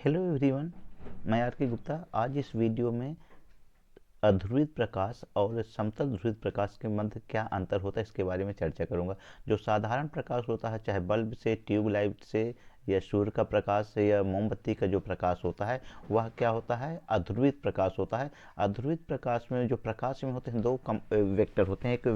Hello everyone, मैं are के गुप्ता। आज इस वीडियो में अध्रुवित प्रकाश और समतल ध्रुवित प्रकाश के मध्य क्या अंतर होता है इसके बारे में चर्चा करूंगा। जो साधारण प्रकाश होता है, चाहे बल्ब से, ट्यूबलाइट से या सूर्य का प्रकाश से या मोमबत्ती का जो प्रकाश होता है, वह क्या होता है? अध्रुवित प्रकाश होता है। अध्रुवित प्रकाश में जो प्रकाश में होते हैं दो वेक्टर होते हैं, एक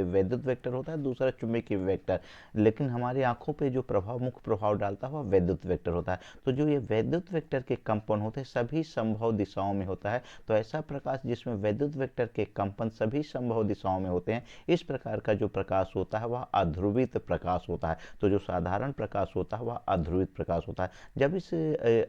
वैद्युत वेक्टर होता है, दूसरा चुंबकीय वेक्टर। लेकिन हमारी आंखों पे जो प्रभाव, मुख्य प्रभाव डालता है वह वैद्युत वेक्टर होता है। तो जो ये वैद्युत वेक्टर के कंपन होते हैं सभी संभव दिशाओं में होता है। तो ऐसा प्रकाश जिसमें वैद्युत वेक्टर के कंपन सभी संभव दिशाओं में होते हैं, इस प्रकार का जो प्रकाश होता है वह अध्रुवित प्रकाश होता है। तो जो साधारण प्रकाश होता है वह अध्रुवित प्रकाश होता है। जब इस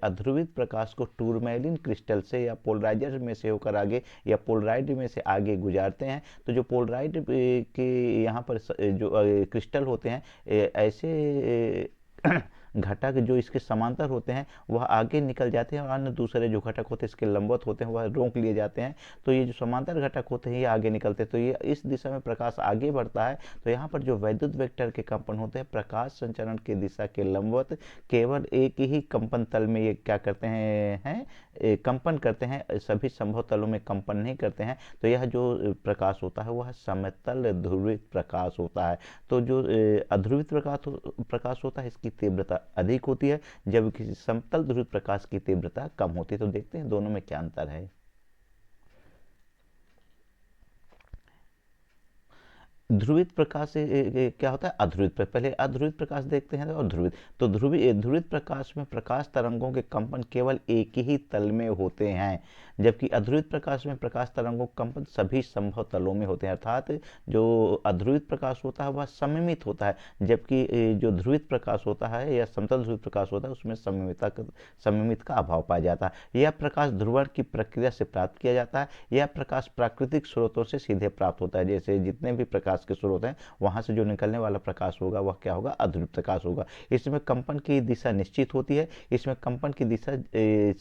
अध्रुवित प्रकाश को टूरमैलिन क्रिस्टल से या पोलराइजर में से होकर आगे या पोलराइड में से आगे गुजारते हैं, तो जो पोलराइड के यहाँ पर जो क्रिस्टल होते हैं, ऐसे घटक जो इसके समांतर होते हैं वह आगे निकल जाते हैं और अन्य दूसरे जो घटक होते हैं इसके लंबवत होते हैं वह रोक लिए जाते हैं। तो ये जो समांतर घटक होते हैं ये आगे निकलते हैं, तो ये इस दिशा में प्रकाश आगे बढ़ता है। तो यहाँ पर जो वैद्युत वेक्टर के कंपन होते हैं प्रकाश संचरण की दिशा के लंबवत केवल एक ही कंपन तल में ये क्या करते हैं कंपन करते हैं, सभी संभव तलों में कंपन नहीं करते हैं। तो यह जो प्रकाश होता है वह समतल ध्रुवित प्रकाश होता है। तो जो अध्रुवित प्रकाश होता है इसकी तीव्रता अधिक होती है, जबकि समतल ध्रुवित प्रकाश की तीव्रता कम होती है। तो देखते हैं दोनों में क्या अंतर है। ध्रुवित प्रकाश से क्या होता है? अध्रुवित पहले अध्रुवित प्रकाश देखते हैं और ध्रुवित। तो ध्रुवित प्रकाश में प्रकाश तरंगों के कंपन केवल एक ही तल में होते हैं, जबकि अध्रुवित प्रकाश में प्रकाश तरंगों के कंपन सभी संभव तलों में होते हैं। अर्थात जो अध्रुवित प्रकाश होता है वह सममित होता है, जबकि जो ध्रुवित प्रकाश होता है या समतल ध्रुवित प्रकाश होता है उसमें सममित का अभाव पाया जाता है। यह प्रकाश ध्रुवण की प्रक्रिया से प्राप्त किया जाता है। यह प्रकाश प्राकृतिक स्रोतों से सीधे प्राप्त होता है। जैसे जितने भी प्रकाश के स्रोत हैं वहां से जो निकलने वाला प्रकाश होगा वह क्या होगा? अध्रुवित प्रकाश होगा। इसमें कंपन की दिशा निश्चित होती है। इसमें कंपन की दिशा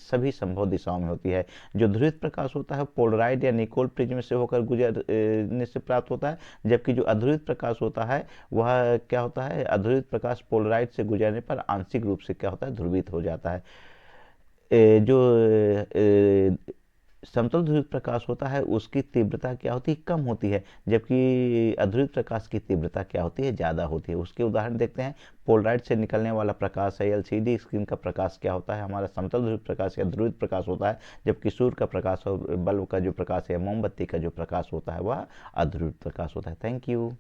सभी संभव दिशाओं में होती है। जो ध्रुवित प्रकाश होता है पोलराइड या निकोल प्रिज्म से होकर गुजरने से प्राप्त होता है, जबकि जो अध्रुवित प्रकाश होता है वह क्या होता है? अध्रुवित प्रकाश पोलराइड से गुजरने पर आंशिक रूप से क्या होता है? ध्रुवित हो जाता है। जो समतल ध्रुवित प्रकाश होता है उसकी तीव्रता क्या होती है? कम होती है, जबकि अध्रुवित प्रकाश की तीव्रता क्या होती है? ज़्यादा होती है। उसके उदाहरण देखते हैं। पोलराइड से निकलने वाला प्रकाश है, एलसीडी स्क्रीन का प्रकाश क्या होता है? हमारा समतल ध्रुवित प्रकाश या ध्रुवित प्रकाश होता है, जबकि सूर्य का प्रकाश और बल्ब का जो प्रकाश है, मोमबत्ती का जो प्रकाश होता है वह अध्रुवित प्रकाश होता है। Thank you.